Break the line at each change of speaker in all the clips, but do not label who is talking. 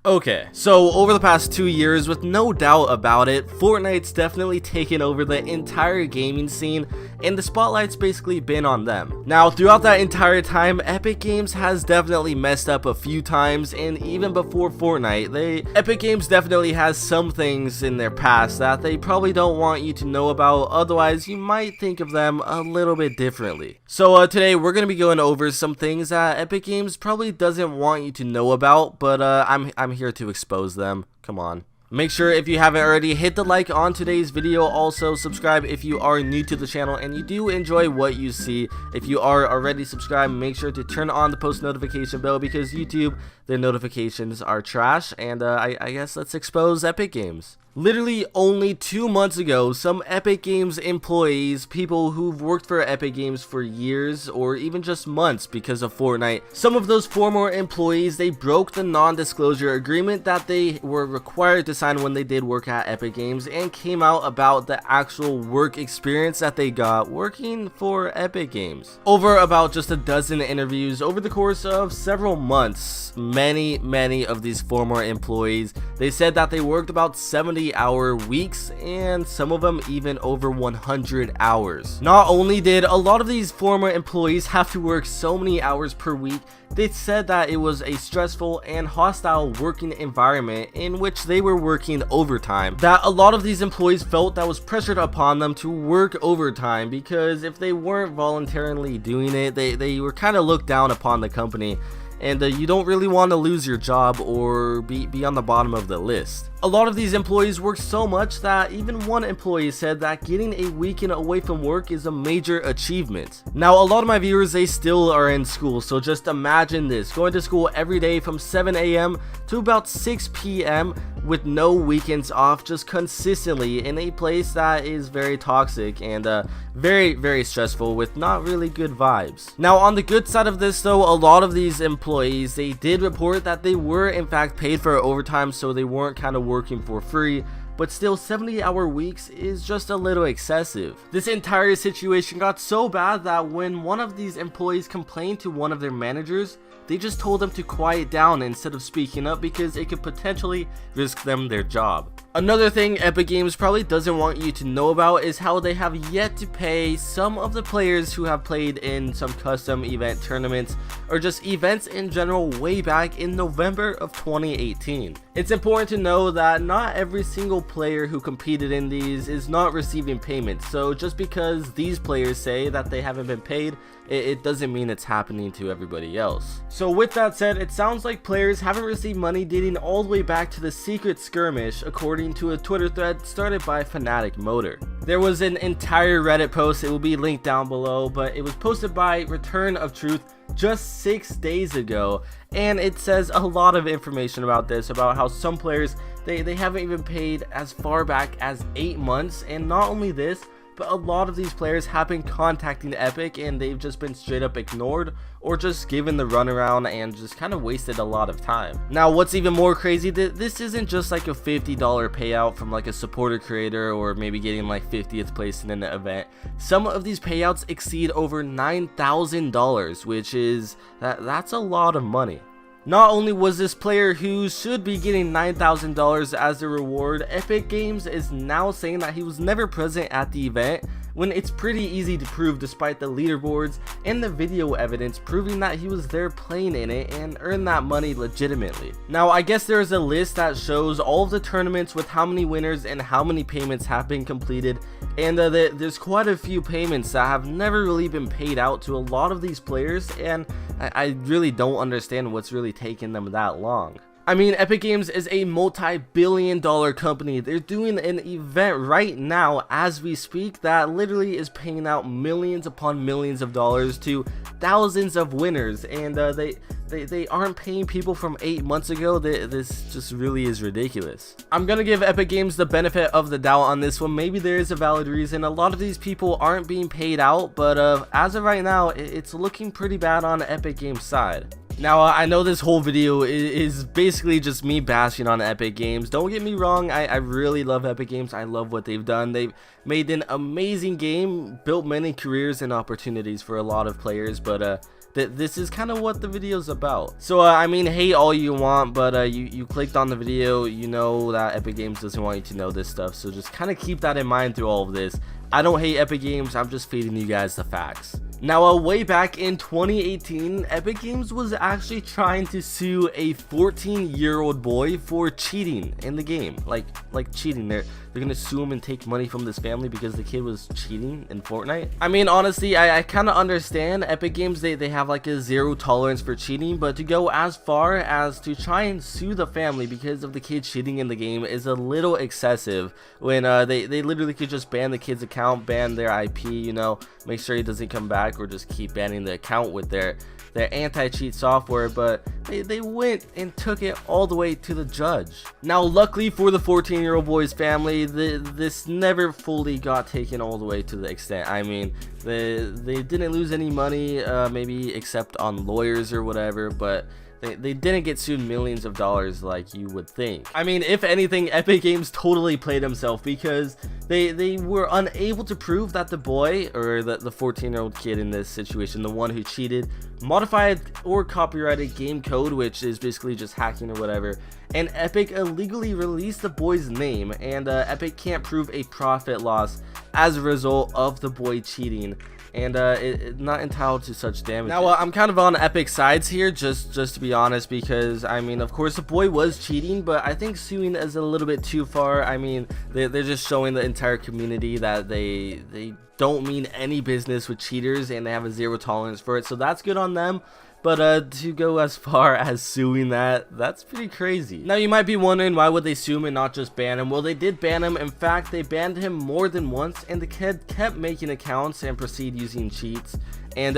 Okay, so over the past 2 years, with no doubt about it, Fortnite's definitely taken over the entire gaming scene, and the spotlight's basically been on them. Now, throughout that entire time, Epic Games has definitely messed up a few times, and even before Fortnite, Epic Games definitely has some things in their past that they probably don't want you to know about, otherwise you might think of them a little bit differently. So today we're going to be going over some things that Epic Games probably doesn't want you to know about, but I'm here to expose them. Come on. Make sure, if you haven't already, hit the like on today's video. Also subscribe if you are new to the channel and you do enjoy what you see. If you are already subscribed, make sure to turn on the post notification bell, because YouTube, their notifications are trash. And I guess let's expose Epic Games. Literally only 2 months ago, some Epic Games employees, people who've worked for Epic Games for years or even just months because of Fortnite, some of those former employees, they broke the non-disclosure agreement that they were required to sign when they did work at Epic Games, and came out about the actual work experience that they got working for Epic Games. Over about just a dozen interviews over the course of several months, many of these former employees, they said that they worked about 70-hour weeks, and some of them even over 100 hours. Not only did a lot of these former employees have to work so many hours per week, they said that it was a stressful and hostile working environment in which they were working overtime, that a lot of these employees felt that was pressured upon them to work overtime, because if they weren't voluntarily doing it, they were kind of looked down upon the company. And you don't really want to lose your job or be on the bottom of the list. A lot of these employees work so much that even one employee said that getting a weekend away from work is a major achievement. Now, a lot of my viewers, they still are in school, so just imagine this: going to school every day from 7 a.m. to about 6 p.m. with no weekends off, just consistently in a place that is very toxic and very stressful, with not really good vibes. Now, on the good side of this though, a lot of these employees, they did report that they were in fact paid for overtime, so they weren't kind of working for free. But still, 70-hour weeks is just a little excessive. This entire situation got so bad that when one of these employees complained to one of their managers, they just told them to quiet down instead of speaking up, because it could potentially risk them their job. Another thing Epic Games probably doesn't want you to know about is how they have yet to pay some of the players who have played in some custom event tournaments, or just events in general, way back in November of 2018. It's important to know that not every single player who competed in these is not receiving payment, so just because these players say that they haven't been paid, it doesn't mean it's happening to everybody else. So with that said, it sounds like players haven't received money dating all the way back to the secret skirmish, according to a Twitter thread started by Fanatic Motor. There was an entire Reddit post, it will be linked down below, but it was posted by Return of Truth just 6 days ago, and it says a lot of information about this, about how some players, they haven't even paid as far back as 8 months, and not only this, but a lot of these players have been contacting Epic and they've just been straight up ignored, or just given the runaround and just kind of wasted a lot of time. Now, what's even more crazy, this isn't just like a $50 payout from like a supporter creator, or maybe getting like 50th place in an event. Some of these payouts exceed over $9,000, which is, that's a lot of money. Not only was this player who should be getting $9,000 as a reward, Epic Games is now saying that he was never present at the event, when it's pretty easy to prove despite the leaderboards and the video evidence proving that he was there playing in it and earned that money legitimately. Now, I guess there is a list that shows all of the tournaments with how many winners and how many payments have been completed, and there's quite a few payments that have never really been paid out to a lot of these players, and I really don't understand what's really taking them that long. I mean, Epic Games is a multi-billion-dollar company. They're doing an event right now as we speak that literally is paying out millions upon millions of dollars to thousands of winners, and they aren't paying people from 8 months ago. This just really is ridiculous. I'm gonna give Epic Games the benefit of the doubt on this one. Maybe there is a valid reason. A lot of these people aren't being paid out, but as of right now, it's looking pretty bad on Epic Games' side. Now, I know this whole video is basically just me bashing on Epic Games. Don't get me wrong, I really love Epic Games. I love what they've done. They've made an amazing game, built many careers and opportunities for a lot of players, but this is kind of what the video's about. So I mean, hate all you want, but you clicked on the video, you know that Epic Games doesn't want you to know this stuff, so just kind of keep that in mind through all of this. I don't hate Epic Games, I'm just feeding you guys the facts. Now, way back in 2018, Epic Games was actually trying to sue a 14-year-old boy for cheating in the game. Like cheating. They're gonna sue him and take money from this family because the kid was cheating in Fortnite. I mean, honestly, I kind of understand Epic Games, they have like a zero tolerance for cheating, but to go as far as to try and sue the family because of the kid cheating in the game is a little excessive, when they literally could just ban the kid's account, ban their IP, you know, make sure he doesn't come back, or just keep banning the account with their anti-cheat software. But they went and took it all the way to the judge. Now, luckily for the 14-year-old boy's family, this never fully got taken all the way to the extent. I mean, they didn't lose any money, maybe except on lawyers or whatever, but they didn't get sued millions of dollars like you would think. I mean, if anything, Epic Games totally played himself, because they were unable to prove that the boy, or the 14-year-old kid in this situation, the one who cheated, modified or copyrighted game code, which is basically just hacking or whatever, and Epic illegally released the boy's name, and Epic can't prove a profit loss as a result of the boy cheating, and it's not entitled to such damage. Now, I'm kind of on Epic's sides here, just to be honest, because I mean, of course the boy was cheating, but I think suing is a little bit too far. I mean, they're just showing the entire community that they don't mean any business with cheaters, and they have a zero tolerance for it, so that's good on them. But to go as far as suing that's pretty crazy. Now, you might be wondering, why would they sue him and not just ban him? Well, they did ban him. In fact, they banned him more than once, and the kid kept making accounts and proceed using cheats. And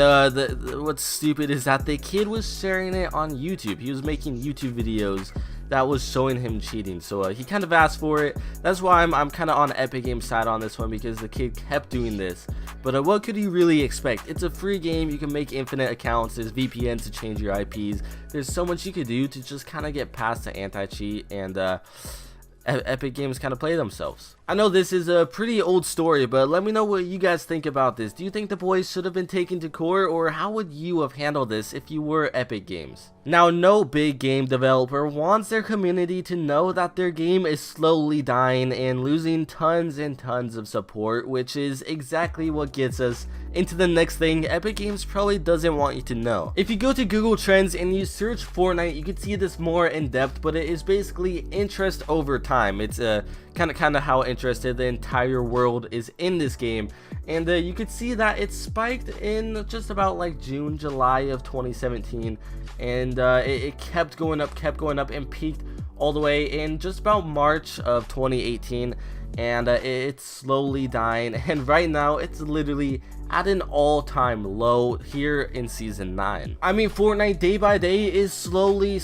what's stupid is that the kid was sharing it on YouTube. He was making YouTube videos that was showing him cheating, so he kind of asked for it. That's why I'm kind of on Epic Games' side on this one, because the kid kept doing this. But what could you really expect? It's a free game, you can make infinite accounts, there's VPNs to change your IPs, there's so much you could do to just kind of get past the anti-cheat, and Epic Games kind of play themselves. I know this is a pretty old story, but let me know what you guys think about this. Do you think the boys should have been taken to court, or how would you have handled this if you were Epic Games? Now, no big game developer wants their community to know that their game is slowly dying and losing tons and tons of support, which is exactly what gets us into the next thing Epic Games probably doesn't want you to know. If you go to Google Trends and you search Fortnite, you can see this more in depth, but it is basically interest over time. It's kind of how interested the entire world is in this game, and you could see that it spiked in just about like June, July of 2017, and it kept going up and peaked all the way in just about March of 2018, and it's slowly dying, and right now it's literally at an all-time low here in season 9. I mean, Fortnite day by day is slowly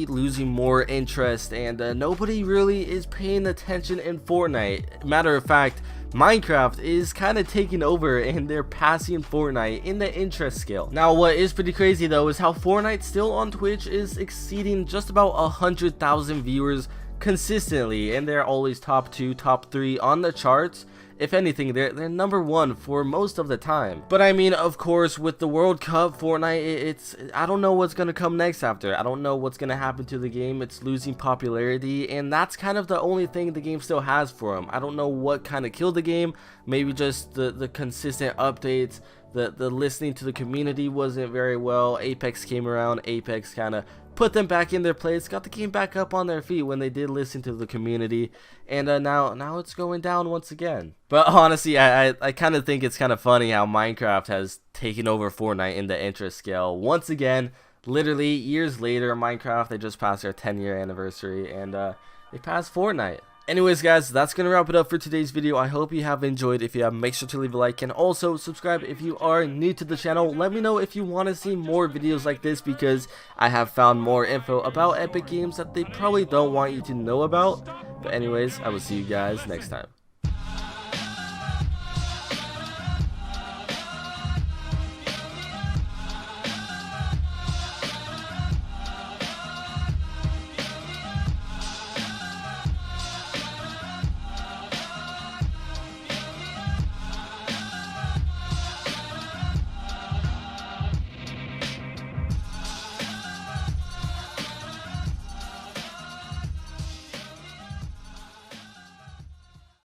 losing more interest, and nobody really is paying attention in Fortnite. Matter of fact, Minecraft is kind of taking over, and they're passing Fortnite in the interest scale. Now, what is pretty crazy though is how Fortnite still on Twitch is exceeding just about 100,000 viewers consistently, and they're always top 2, top 3 on the charts. If anything, they're number 1 for most of the time. But I mean, of course, with the World Cup, Fortnite, I don't know what's gonna come next after. I don't know what's gonna happen to the game. It's losing popularity, and that's kind of the only thing the game still has for them. I don't know what kind of killed the game. Maybe just the consistent updates. The listening to the community wasn't very well. Apex came around. Apex kind of put them back in their place, got the game back up on their feet when they did listen to the community, and now it's going down once again. But honestly, I kind of think it's kind of funny how Minecraft has taken over Fortnite in the interest scale once again. Literally years later, Minecraft, they just passed their 10-year anniversary, and they passed Fortnite. Anyways, guys, that's gonna wrap it up for today's video. I hope you have enjoyed. If you have, make sure to leave a like, and also subscribe if you are new to the channel. Let me know if you want to see more videos like this, because I have found more info about Epic Games that they probably don't want you to know about. But anyways, I will see you guys next time.